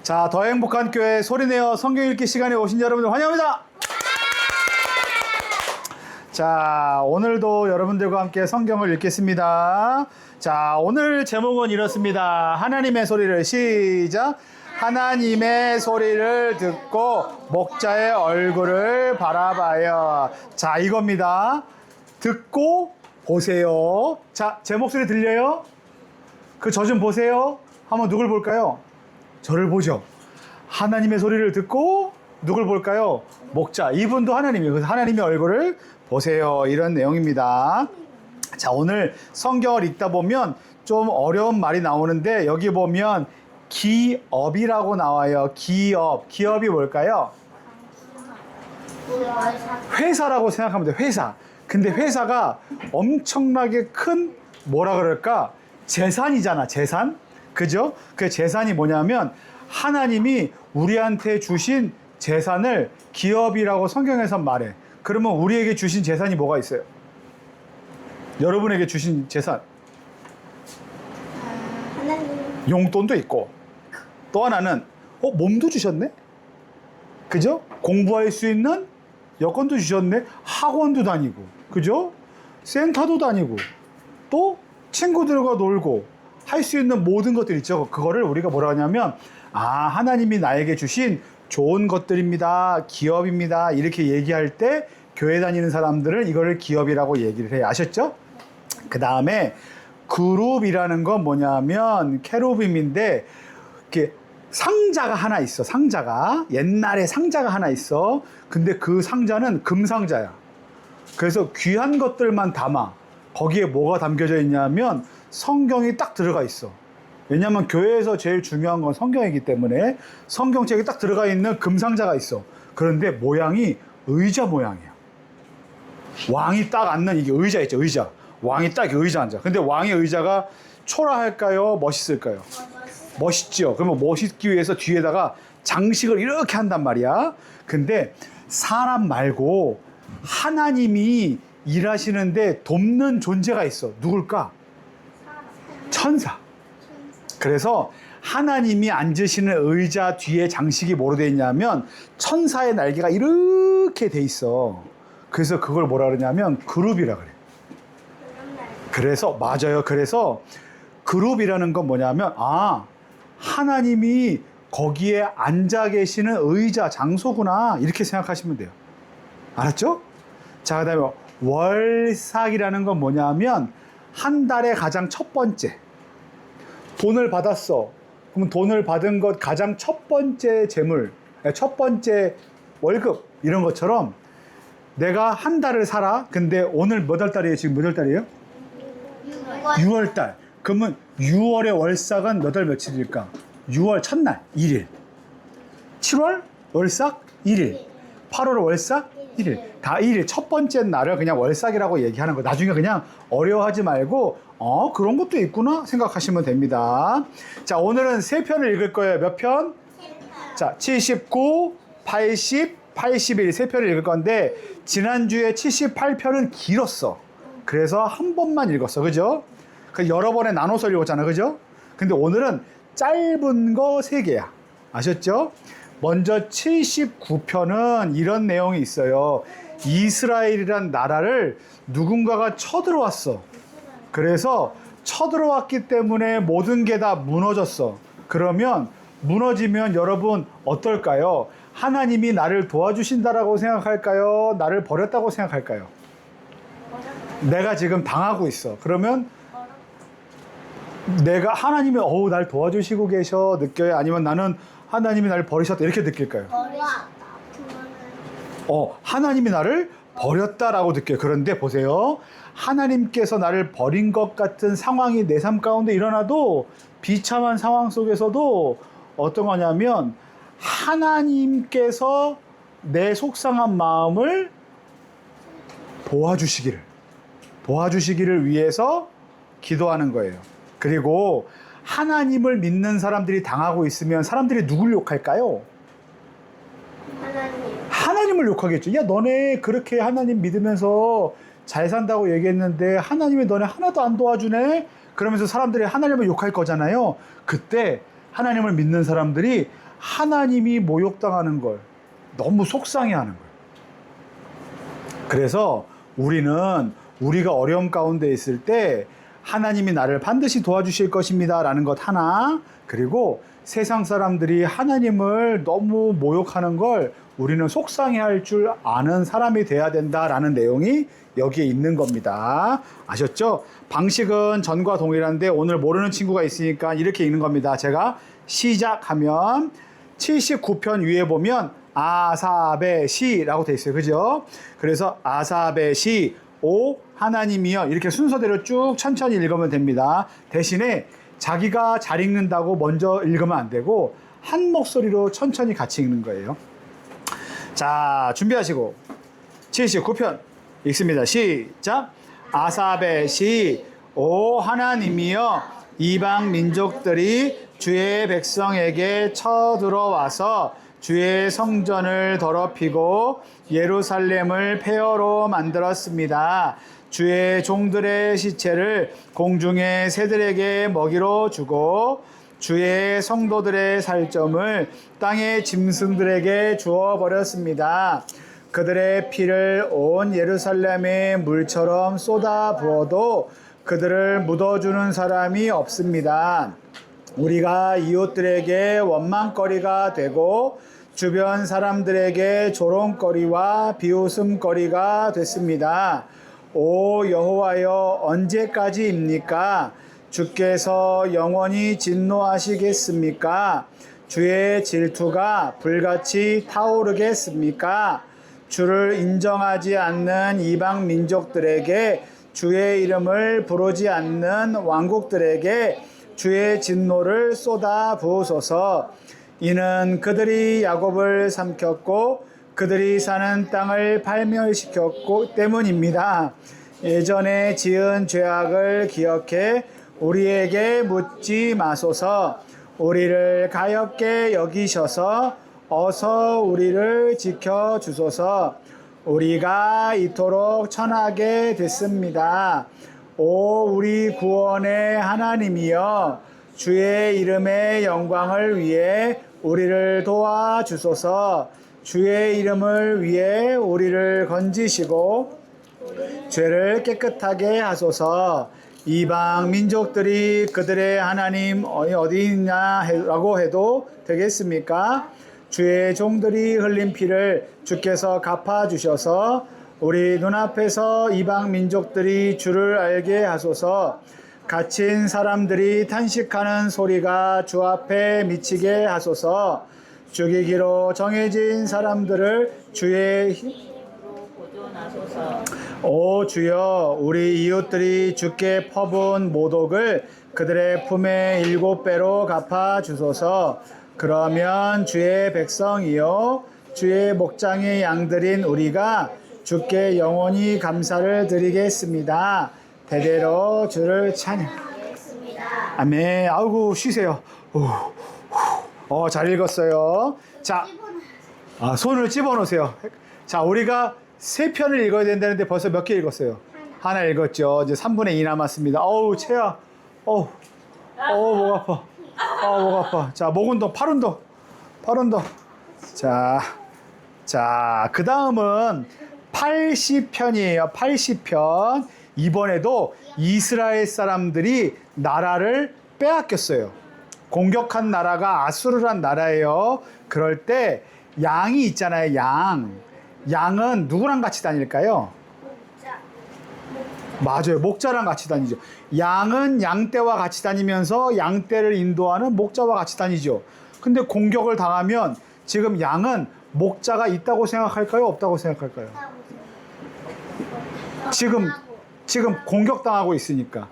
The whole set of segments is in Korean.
자, 더 행복한 교회 소리내어 성경 읽기 시간에 오신 여러분들 환영합니다. 자, 오늘도 여러분들과 함께 성경을 읽겠습니다. 자, 오늘 제목은 이렇습니다. 하나님의 소리를 시작. 하나님의 소리를 듣고 목자의 얼굴을 바라봐요. 자, 이겁니다. 듣고 보세요. 자, 제 목소리 들려요? 그 저 좀 보세요. 한번 누굴 볼까요? 저를 보죠. 하나님의 소리를 듣고 누굴 볼까요? 목자. 이분도 하나님이에요. 그래서 하나님의 얼굴을 보세요. 이런 내용입니다. 자, 오늘 성경을 읽다 보면 좀 어려운 말이 나오는데 여기 보면 기업이라고 나와요. 기업. 기업이 뭘까요? 회사라고 생각하면 돼요. 회사. 근데 회사가 엄청나게 큰 뭐라 그럴까? 재산이잖아. 재산. 그죠? 그 재산이 뭐냐면 하나님이 우리한테 주신 재산을 기업이라고 성경에서 말해. 그러면 우리에게 주신 재산이 뭐가 있어요? 여러분에게 주신 재산. 용돈도 있고 또 하나는 몸도 주셨네? 그죠? 공부할 수 있는 여건도 주셨네? 학원도 다니고 그죠? 센터도 다니고 또 친구들과 놀고 할 수 있는 모든 것들 있죠. 그거를 우리가 뭐라 하냐면 하나님이 나에게 주신 좋은 것들입니다. 기업입니다. 이렇게 얘기할 때 교회 다니는 사람들은 이거를 기업이라고 얘기를 해요. 아셨죠? 그 다음에 그룹이라는 건 뭐냐면 케루빔인데 이렇게 상자가 하나 있어. 상자가 옛날에 상자가 하나 있어. 근데 그 상자는 금상자야. 그래서 귀한 것들만 담아. 거기에 뭐가 담겨져 있냐면 성경이 딱 들어가 있어. 왜냐하면 교회에서 제일 중요한 건 성경이기 때문에 성경책이 딱 들어가 있는 금상자가 있어. 그런데 모양이 의자 모양이야. 왕이 딱 앉는 이게 의자 있죠. 의자. 왕이 딱 의자 앉아. 근데 왕의 의자가 초라할까요? 멋있을까요? 멋있죠. 그러면 멋있기 위해서 뒤에다가 장식을 이렇게 한단 말이야. 근데 사람 말고 하나님이 일하시는데 돕는 존재가 있어. 누굴까? 천사. 그래서 하나님이 앉으시는 의자 뒤에 장식이 뭐로 돼 있냐면 천사의 날개가 이렇게 돼 있어. 그래서 그걸 뭐라 그러냐면 그룹이라 그래. 그래서 맞아요. 그래서 그룹이라는 건 뭐냐면 하나님이 거기에 앉아 계시는 의자 장소구나 이렇게 생각하시면 돼요. 알았죠? 자, 그다음에 월삭이라는 건 뭐냐면 한 달에 가장 첫 번째 돈을 받았어. 그럼 돈을 받은 것 가장 첫 번째 재물, 첫 번째 월급 이런 것처럼 내가 한 달을 살아. 근데 오늘 몇 월 달이에요? 지금 몇 월 달이에요? 6월 달. 그러면 6월의 월삭은 몇 월 며칠일까? 6월 첫날 1일. 7월 월삭 1일. 8월 월삭 1일. 다 1일. 첫 번째 날을 그냥 월삭이라고 얘기하는 거. 나중에 그냥 어려워하지 말고 그런 것도 있구나 생각하시면 됩니다. 자, 오늘은 3편을 읽을 거예요. 몇 편? 3편. 자, 79, 80, 81 3편을 읽을 건데 지난주에 78편은 길었어. 그래서 한 번만 읽었어. 그죠? 여러 번에 나눠서 읽었잖아. 그죠? 근데 오늘은 짧은 거 3개야. 아셨죠? 먼저 79편은 이런 내용이 있어요. 이스라엘이란 나라를 누군가가 쳐들어왔어. 그래서 쳐들어왔기 때문에 모든 게 다 무너졌어. 그러면 무너지면 여러분 어떨까요? 하나님이 나를 도와주신다라고 생각할까요? 나를 버렸다고 생각할까요? 내가 지금 당하고 있어. 그러면 내가 하나님이 날 도와주시고 계셔 느껴요? 아니면 나는 하나님이 나를 버리셨다 이렇게 느낄까요? 하나님이 나를 버렸다라고 느껴요. 그런데 보세요. 하나님께서 나를 버린 것 같은 상황이 내 삶 가운데 일어나도 비참한 상황 속에서도 어떤 거냐면 하나님께서 내 속상한 마음을 도와주시기를 위해서 기도하는 거예요. 그리고 하나님을 믿는 사람들이 당하고 있으면 사람들이 누굴 욕할까요? 하나님을 욕하겠죠. 야, 너네 그렇게 하나님 믿으면서 잘 산다고 얘기했는데 하나님이 너네 하나도 안 도와주네? 그러면서 사람들이 하나님을 욕할 거잖아요. 그때 하나님을 믿는 사람들이 하나님이 모욕당하는 걸 너무 속상해하는 거예요. 그래서 우리는 우리가 어려움 가운데 있을 때 하나님이 나를 반드시 도와주실 것입니다 라는 것 하나, 그리고 세상 사람들이 하나님을 너무 모욕하는 걸 우리는 속상해할 줄 아는 사람이 돼야 된다라는 내용이 여기에 있는 겁니다. 아셨죠? 방식은 전과 동일한데 오늘 모르는 친구가 있으니까 이렇게 읽는 겁니다. 제가 시작하면 79편 위에 보면 아사베시라고 돼 있어요. 그죠? 그래서 아사베시 오 하나님이여 이렇게 순서대로 쭉 천천히 읽으면 됩니다. 대신에 자기가 잘 읽는다고 먼저 읽으면 안 되고 한 목소리로 천천히 같이 읽는 거예요. 자, 준비하시고 79편 읽습니다. 시작. 아사베시 오 하나님이여 이방 민족들이 주의 백성에게 쳐들어와서 주의 성전을 더럽히고 예루살렘을 폐허로 만들었습니다. 주의 종들의 시체를 공중의 새들에게 먹이로 주고 주의 성도들의 살점을 땅의 짐승들에게 주어버렸습니다. 그들의 피를 온 예루살렘의 물처럼 쏟아 부어도 그들을 묻어주는 사람이 없습니다. 우리가 이웃들에게 원망거리가 되고 주변 사람들에게 조롱거리와 비웃음거리가 됐습니다. 오 여호와여 언제까지입니까? 주께서 영원히 진노하시겠습니까? 주의 질투가 불같이 타오르겠습니까? 주를 인정하지 않는 이방 민족들에게 주의 이름을 부르지 않는 왕국들에게 주의 진노를 쏟아 부으소서. 이는 그들이 야곱을 삼켰고 그들이 사는 땅을 파멸시켰고 때문입니다. 예전에 지은 죄악을 기억해 우리에게 묻지 마소서. 우리를 가엾게 여기셔서 어서 우리를 지켜주소서. 우리가 이토록 천하게 됐습니다. 오 우리 구원의 하나님이여 주의 이름의 영광을 위해 우리를 도와주소서. 주의 이름을 위해 우리를 건지시고 죄를 깨끗하게 하소서. 이방 민족들이 그들의 하나님 어디 있냐라고 해도 되겠습니까? 주의 종들이 흘린 피를 주께서 갚아주셔서 우리 눈앞에서 이방 민족들이 주를 알게 하소서. 갇힌 사람들이 탄식하는 소리가 주 앞에 미치게 하소서. 죽이기로 정해진 사람들을 주의 오 주여 우리 이웃들이 주께 퍼부은 모독을 그들의 품에 7배로 갚아주소서. 그러면 주의 백성이요 주의 목장의 양들인 우리가 주께 영원히 감사를 드리겠습니다. 대대로 주를 찬양. 아멘. 아이고 쉬세요. 잘 읽었어요. 자, 손을 집어넣으세요. 자, 우리가 3편을 읽어야 된다는데 벌써 몇 개 읽었어요? 하나 읽었죠. 이제 3분의 2 남았습니다. 어우, 체야. 목 아파. 목 아파. 자, 목 운동, 팔 운동. 자, 그 다음은 80편이에요. 80편. 이번에도 이스라엘 사람들이 나라를 빼앗겼어요. 공격한 나라가 아수르란 나라예요. 그럴 때 양이 있잖아요. 양은 누구랑 같이 다닐까요? 맞아요. 목자랑 같이 다니죠. 양은 양떼와 같이 다니면서 양떼를 인도하는 목자와 같이 다니죠. 근데 공격을 당하면 지금 양은 목자가 있다고 생각할까요? 없다고 생각할까요? 지금 공격당하고 있으니까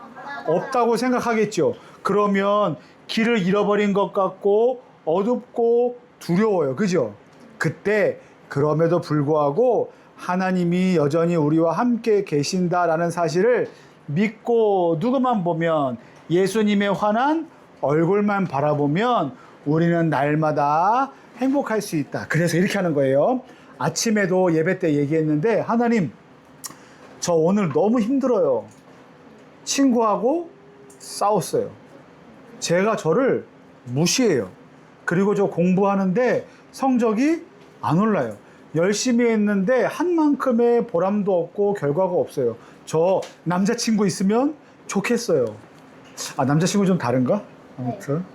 없다고 생각하겠죠. 그러면 길을 잃어버린 것 같고 어둡고 두려워요. 그죠? 그때 그럼에도 불구하고 하나님이 여전히 우리와 함께 계신다라는 사실을 믿고 누구만 보면 예수님의 환한 얼굴만 바라보면 우리는 날마다 행복할 수 있다. 그래서 이렇게 하는 거예요. 아침에도 예배 때 얘기했는데 하나님 저 오늘 너무 힘들어요. 친구하고 싸웠어요. 제가 저를 무시해요. 그리고 저 공부하는데 성적이 안 올라요. 열심히 했는데 한 만큼의 보람도 없고 결과가 없어요. 저 남자친구 있으면 좋겠어요. 아, 남자친구 좀 다른가? 아무튼.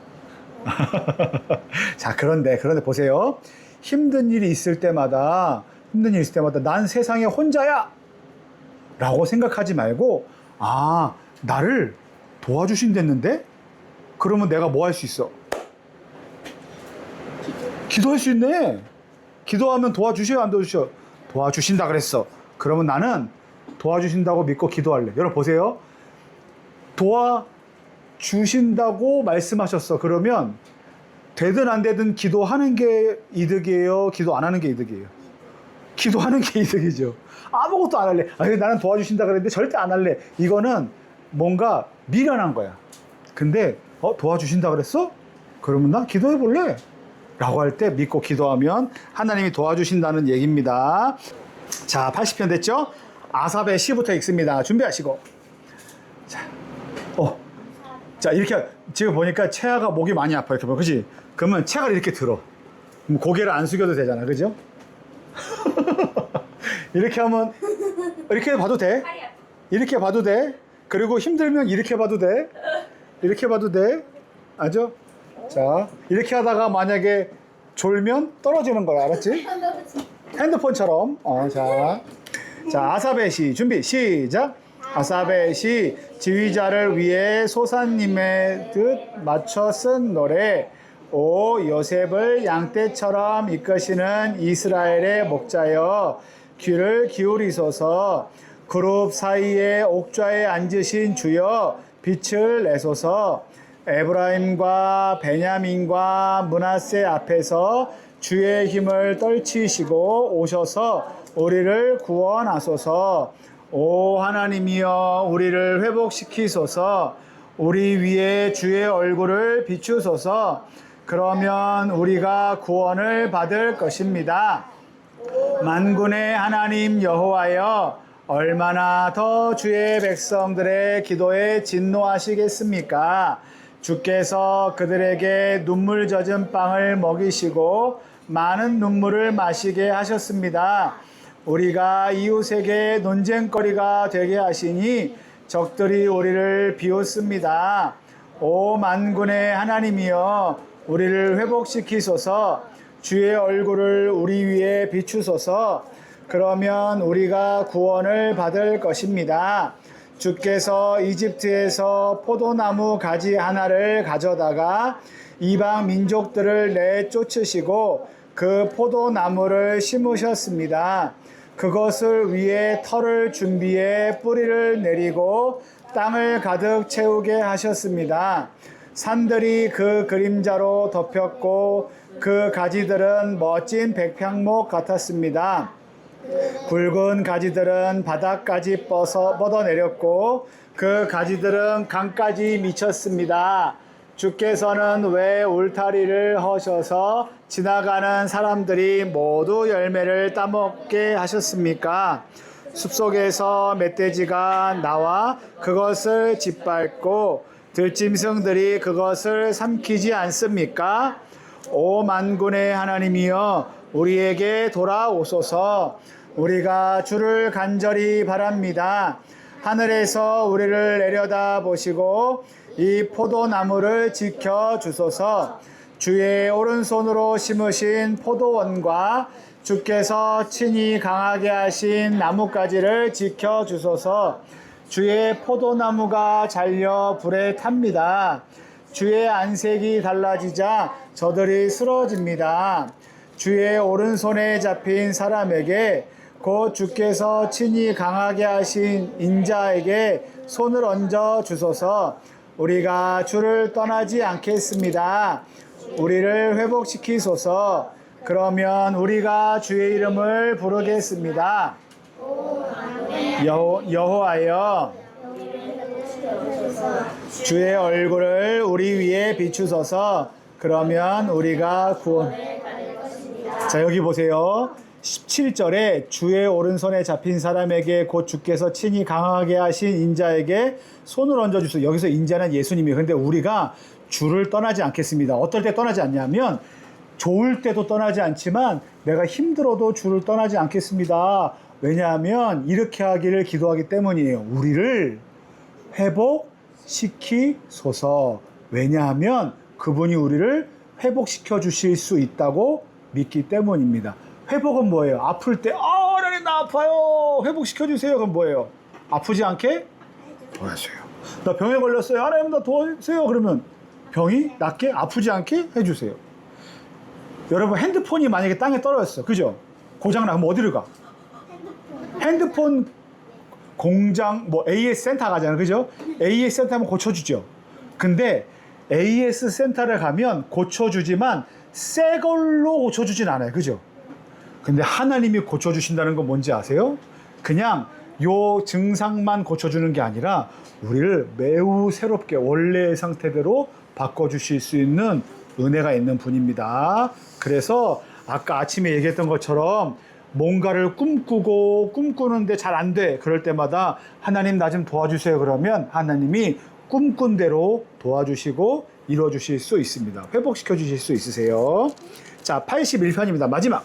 자, 그런데 보세요. 힘든 일이 있을 때마다 난 세상에 혼자야! 라고 생각하지 말고, 아, 나를 도와주신댔는데? 그러면 내가 뭐 할 수 있어? 기도할 수 있네. 기도하면 도와주셔요, 안 도와주셔? 도와주신다 그랬어. 그러면 나는 도와주신다고 믿고 기도할래. 여러분 보세요. 도와주신다고 말씀하셨어. 그러면 되든 안 되든 기도하는 게 이득이에요? 기도 안 하는 게 이득이에요? 기도하는 게 이득이죠. 아무것도 안 할래. 아니, 나는 도와주신다 그랬는데 절대 안 할래. 이거는 뭔가 미련한 거야. 근데 도와주신다 그랬어? 그러면 나 기도해 볼래. 라고 할 때 믿고 기도하면 하나님이 도와주신다는 얘기입니다. 자, 80편 됐죠? 아삽의 시부터 읽습니다. 준비하시고. 자, 이렇게 지금 보니까 채아가 목이 많이 아파. 이렇게 보면, 그지? 그러면 채아를 이렇게 들어. 그럼 고개를 안 숙여도 되잖아. 그죠? 이렇게 하면, 이렇게 봐도 돼. 이렇게 봐도 돼. 그리고 힘들면 이렇게 봐도 돼. 이렇게 봐도 돼. 알죠? 자, 이렇게 하다가 만약에 졸면 떨어지는 거야. 알았지? 핸드폰처럼. 자, 아삽의 시 준비 시작. 아삽의 시 지휘자를 위해 소사님의 뜻 맞춰 쓴 노래. 오 요셉을 양떼처럼 이끄시는 이스라엘의 목자여 귀를 기울이소서. 그룹 사이에 옥좌에 앉으신 주여 빛을 내소서. 에브라임과 베냐민과 므낫세 앞에서 주의 힘을 떨치시고 오셔서 우리를 구원하소서. 오 하나님이여 우리를 회복시키소서. 우리 위에 주의 얼굴을 비추소서. 그러면 우리가 구원을 받을 것입니다. 만군의 하나님 여호와여 얼마나 더 주의 백성들의 기도에 진노하시겠습니까? 주께서 그들에게 눈물 젖은 빵을 먹이시고 많은 눈물을 마시게 하셨습니다. 우리가 이웃에게 논쟁거리가 되게 하시니 적들이 우리를 비웃습니다. 오 만군의 하나님이여 우리를 회복시키소서. 주의 얼굴을 우리 위에 비추소서. 그러면 우리가 구원을 받을 것입니다. 주께서 이집트에서 포도나무 가지 하나를 가져다가 이방 민족들을 내쫓으시고 그 포도나무를 심으셨습니다. 그것을 위에 털을 준비해 뿌리를 내리고 땅을 가득 채우게 하셨습니다. 산들이 그 그림자로 덮였고 그 가지들은 멋진 백향목 같았습니다. 굵은 가지들은 바닥까지 뻗어내렸고 그 가지들은 강까지 미쳤습니다. 주께서는 왜 울타리를 허셔서 지나가는 사람들이 모두 열매를 따먹게 하셨습니까? 숲속에서 멧돼지가 나와 그것을 짓밟고 들짐승들이 그것을 삼키지 않습니까? 오 만군의 하나님이여 우리에게 돌아오소서. 우리가 주를 간절히 바랍니다. 하늘에서 우리를 내려다 보시고 이 포도나무를 지켜주소서. 주의 오른손으로 심으신 포도원과 주께서 친히 강하게 하신 나뭇가지를 지켜주소서. 주의 포도나무가 잘려 불에 탑니다. 주의 안색이 달라지자 저들이 쓰러집니다. 주의 오른손에 잡힌 사람에게 곧 주께서 친히 강하게 하신 인자에게 손을 얹어 주소서. 우리가 주를 떠나지 않겠습니다. 우리를 회복시키소서. 그러면 우리가 주의 이름을 부르겠습니다. 여호와여 주의 얼굴을 우리 위에 비추소서. 그러면 우리가 구원. 자 여기 보세요. 17절에 주의 오른손에 잡힌 사람에게 곧 주께서 친히 강하게 하신 인자에게 손을 얹어주소서. 여기서 인자는 예수님이에요. 근데 우리가 주를 떠나지 않겠습니다. 어떨 때 떠나지 않냐면 좋을 때도 떠나지 않지만 내가 힘들어도 주를 떠나지 않겠습니다. 왜냐하면 이렇게 하기를 기도하기 때문이에요. 우리를 회복시키소서. 왜냐하면 그분이 우리를 회복시켜 주실 수 있다고 믿기 때문입니다. 회복은 뭐예요? 아플 때 하나님 나 아파요. 회복시켜 주세요. 그럼 뭐예요? 아프지 않게 도와주세요. 나 병에 걸렸어요. 하나님 나 도와주세요. 그러면 병이 낫게 아프지 않게 해주세요. 여러분 핸드폰이 만약에 땅에 떨어졌어. 그죠? 고장나. 그럼 어디를 가? 핸드폰 공장 뭐 AS 센터 가잖아요. 그죠? AS 센터 하면 고쳐주죠. 근데 AS 센터를 가면 고쳐주지만 새 걸로 고쳐주진 않아요. 그죠? 근데 하나님이 고쳐주신다는 건 뭔지 아세요? 그냥 요 증상만 고쳐주는 게 아니라 우리를 매우 새롭게 원래의 상태대로 바꿔주실 수 있는 은혜가 있는 분입니다. 그래서 아까 아침에 얘기했던 것처럼 뭔가를 꿈꾸는데 잘 안 돼. 그럴 때마다 하나님 나 좀 도와주세요. 그러면 하나님이 꿈꾼 대로 도와주시고 이루어주실 수 있습니다. 회복시켜 주실 수 있으세요. 자, 81편입니다. 마지막.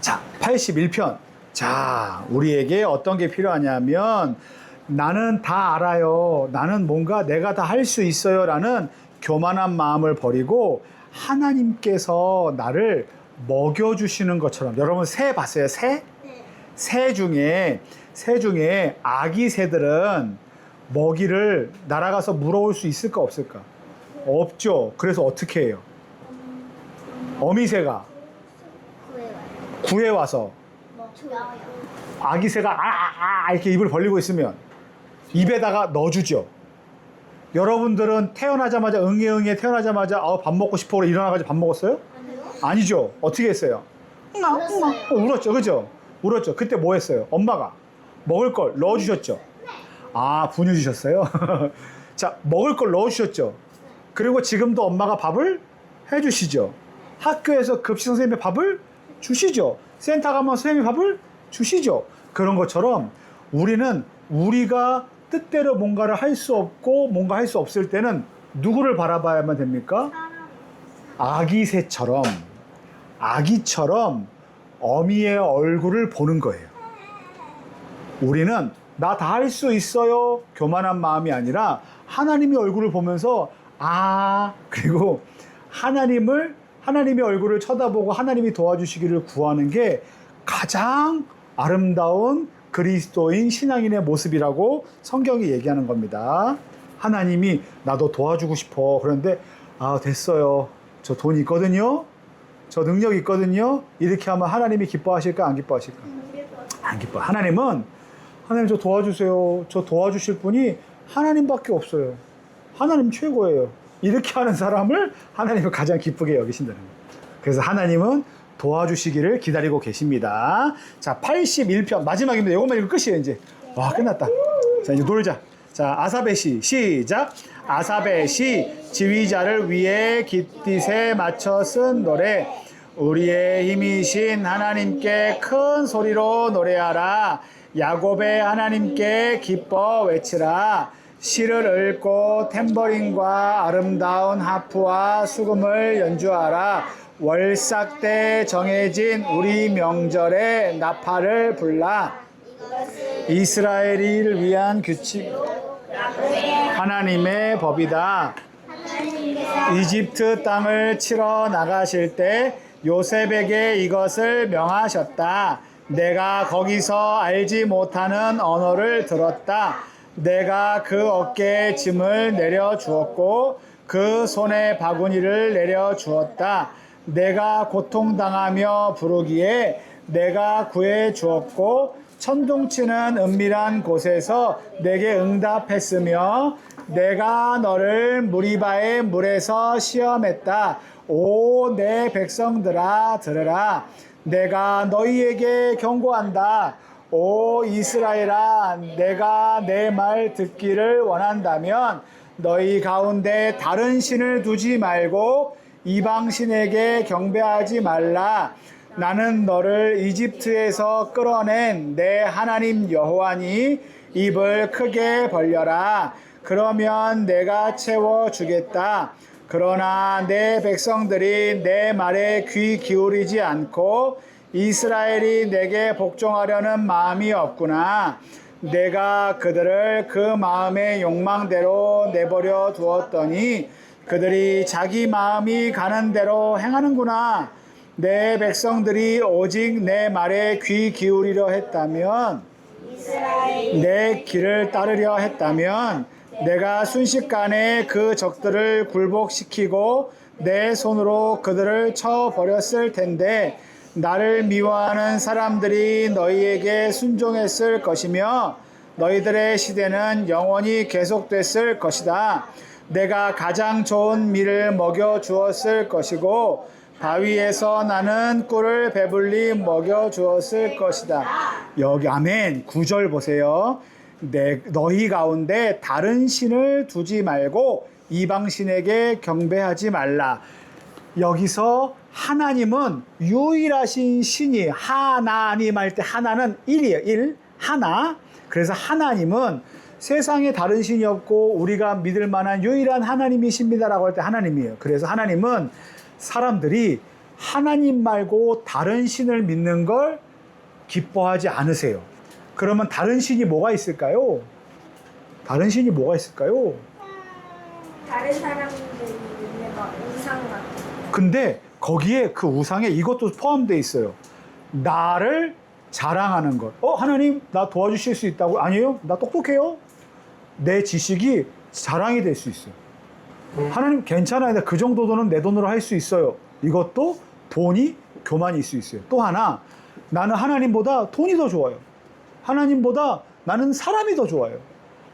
자, 81편. 자, 우리에게 어떤 게 필요하냐면 나는 다 알아요. 나는 뭔가 내가 다 할 수 있어요. 라는 교만한 마음을 버리고 하나님께서 나를 먹여주시는 것처럼. 여러분 새 봤어요? 새? 새 중에 아기 새들은 먹이를 날아가서 물어올 수 있을까 없을까? 없죠. 그래서 어떻게 해요? 어미새가 구해와서 아기 새가 이렇게 입을 벌리고 있으면 입에다가 넣어주죠. 여러분들은 태어나자마자 응애 태어나자마자 밥 먹고 싶어 일어나가지고 밥 먹었어요? 아니죠. 어떻게 했어요? 울었죠. 그죠? 울었죠. 그때 뭐 했어요? 엄마가 먹을 걸 넣어주셨죠. 분유 주셨어요. 자, 먹을 걸 넣어주셨죠. 그리고 지금도 엄마가 밥을 해주시죠. 학교에서 급식 선생님이 밥을 주시죠. 센터 가면 선생님이 밥을 주시죠. 그런 것처럼 우리는 우리가 뜻대로 뭔가를 할 수 없고 뭔가 할 수 없을 때는 누구를 바라봐야만 됩니까? 아기처럼 어미의 얼굴을 보는 거예요. 우리는 나 다 할 수 있어요. 교만한 마음이 아니라 하나님의 얼굴을 보면서 그리고 하나님의 얼굴을 쳐다보고 하나님이 도와주시기를 구하는 게 가장 아름다운 그리스도인 신앙인의 모습이라고 성경이 얘기하는 겁니다. 하나님이 나도 도와주고 싶어. 그런데 됐어요. 저 돈 있거든요. 저 능력 있거든요. 이렇게 하면 하나님이 기뻐하실까 안 기뻐하실까? 안 기뻐. 하나님 저 도와주세요. 저 도와주실 분이 하나님밖에 없어요. 하나님 최고예요. 이렇게 하는 사람을 하나님은 가장 기쁘게 여기신다는 거예요. 그래서 하나님은 도와주시기를 기다리고 계십니다. 자, 81편 마지막입니다. 이것만 읽으면 끝이에요. 이제 끝났다. 자, 이제 놀자. 자, 아사베 시 시작. 아사베 시 지휘자를 위해 깃딧에 맞춰 쓴 노래. 우리의 힘이신 하나님께 큰 소리로 노래하라. 야곱의 하나님께 기뻐 외치라. 시를 읊고 탬버린과 아름다운 하프와 수금을 연주하라. 월삭 때 정해진 우리 명절에 나팔을 불라. 이스라엘을 위한 규칙 하나님의 법이다. 이집트 땅을 치러 나가실 때 요셉에게 이것을 명하셨다. 내가 거기서 알지 못하는 언어를 들었다. 내가 그 어깨에 짐을 내려주었고 그 손에 바구니를 내려주었다. 내가 고통당하며 부르기에 내가 구해주었고 천둥치는 은밀한 곳에서 내게 응답했으며 내가 너를 무리바의 물에서 시험했다. 오, 내 백성들아 들으라. 내가 너희에게 경고한다. 오 이스라엘아, 내가 내 말 듣기를 원한다면 너희 가운데 다른 신을 두지 말고 이방 신에게 경배하지 말라. 나는 너를 이집트에서 끌어낸 내 하나님 여호와니 입을 크게 벌려라. 그러면 내가 채워주겠다. 그러나 내 백성들이 내 말에 귀 기울이지 않고 이스라엘이 내게 복종하려는 마음이 없구나. 내가 그들을 그 마음의 욕망대로 내버려 두었더니 그들이 자기 마음이 가는 대로 행하는구나. 내 백성들이 오직 내 말에 귀 기울이려 했다면, 내 길을 따르려 했다면 내가 순식간에 그 적들을 굴복시키고 내 손으로 그들을 쳐버렸을 텐데, 나를 미워하는 사람들이 너희에게 순종했을 것이며 너희들의 시대는 영원히 계속됐을 것이다. 내가 가장 좋은 밀을 먹여 주었을 것이고 바위에서 나는 꿀을 배불리 먹여 주었을 것이다. 여기 아멘 9절 보세요. 너희 가운데 다른 신을 두지 말고 이방 신에게 경배하지 말라. 여기서 하나님은 유일하신 신이, 하나님 할 때 하나는 1이에요. 1, 하나. 그래서 하나님은 세상에 다른 신이 없고 우리가 믿을 만한 유일한 하나님이십니다라고 할 때 하나님이에요. 그래서 하나님은 사람들이 하나님 말고 다른 신을 믿는 걸 기뻐하지 않으세요. 그러면 다른 신이 뭐가 있을까요? 다른 신이 뭐가 있을까요? 다른 사람들이 믿는 거 우상 같은 거. 근데 거기에 그 우상에 이것도 포함되어 있어요. 나를 자랑하는 것. 하나님 나 도와주실 수 있다고? 아니에요. 나 똑똑해요. 내 지식이 자랑이 될 수 있어요. 하나님 괜찮아요. 그 정도는 내 돈으로 할 수 있어요. 이것도 돈이 교만일 수 있어요. 또 하나, 나는 하나님보다 돈이 더 좋아요. 하나님보다 나는 사람이 더 좋아요.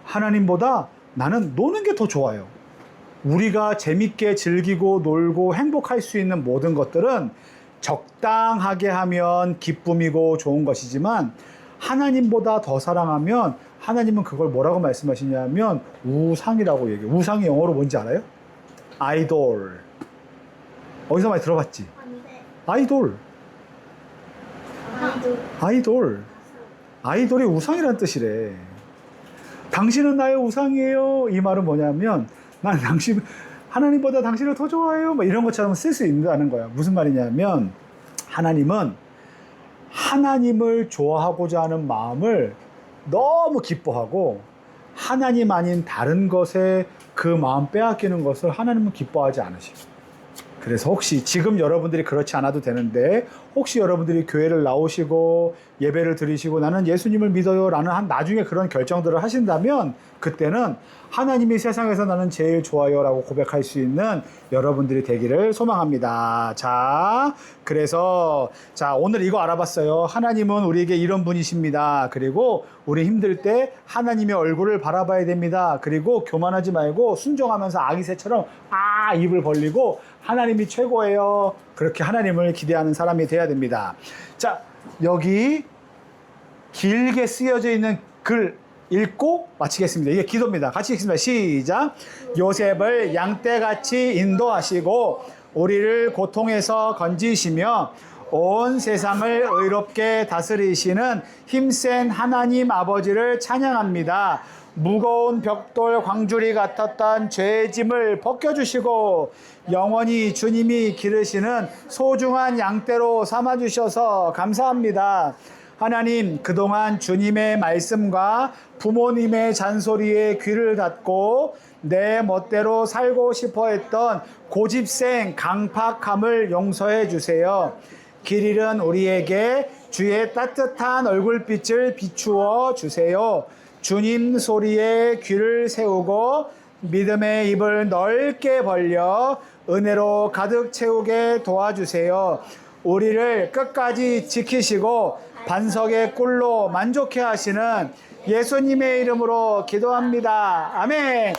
하나님보다 나는 노는 게 더 좋아요. 우리가 재밌게 즐기고 놀고 행복할 수 있는 모든 것들은 적당하게 하면 기쁨이고 좋은 것이지만 하나님보다 더 사랑하면 하나님은 그걸 뭐라고 말씀하시냐면 우상이라고 얘기해요. 우상이 영어로 뭔지 알아요? 아이돌. 어디서 많이 들어봤지? 아이돌. 아이돌. 아이돌이 우상이란 뜻이래. 당신은 나의 우상이에요. 이 말은 뭐냐면 나는 하나님보다 당신을 더 좋아해요. 뭐 이런 것처럼 쓸 수 있다는 거야. 무슨 말이냐면 하나님은 하나님을 좋아하고자 하는 마음을 너무 기뻐하고 하나님 아닌 다른 것에 그 마음 빼앗기는 것을 하나님은 기뻐하지 않으시고, 그래서 혹시 지금 여러분들이 그렇지 않아도 되는데 혹시 여러분들이 교회를 나오시고 예배를 드리시고 나는 예수님을 믿어요 라는 나중에 그런 결정들을 하신다면 그때는 하나님이 세상에서 나는 제일 좋아요 라고 고백할 수 있는 여러분들이 되기를 소망합니다. 자, 그래서 오늘 이거 알아봤어요. 하나님은 우리에게 이런 분이십니다. 그리고 우리 힘들 때 하나님의 얼굴을 바라봐야 됩니다. 그리고 교만하지 말고 순종하면서 아기 새처럼 입을 벌리고 하나님이 최고예요. 그렇게 하나님을 기대하는 사람이 돼야 됩니다. 자, 여기 길게 쓰여져 있는 글 읽고 마치겠습니다. 이게 기도입니다. 같이 읽습니다. 시작. 요셉을 양떼같이 인도하시고 우리를 고통에서 건지시며 온 세상을 의롭게 다스리시는 힘센 하나님 아버지를 찬양합니다. 무거운 벽돌 광주리 같았던 죄의 짐을 벗겨주시고 영원히 주님이 기르시는 소중한 양떼로 삼아주셔서 감사합니다. 하나님, 그동안 주님의 말씀과 부모님의 잔소리에 귀를 닫고 내 멋대로 살고 싶어 했던 고집생 강팍함을 용서해 주세요. 길 잃은 우리에게 주의 따뜻한 얼굴빛을 비추어 주세요. 주님 소리에 귀를 세우고 믿음의 입을 넓게 벌려 은혜로 가득 채우게 도와주세요. 우리를 끝까지 지키시고 반석의 꿀로 만족해 하시는 예수님의 이름으로 기도합니다. 아멘.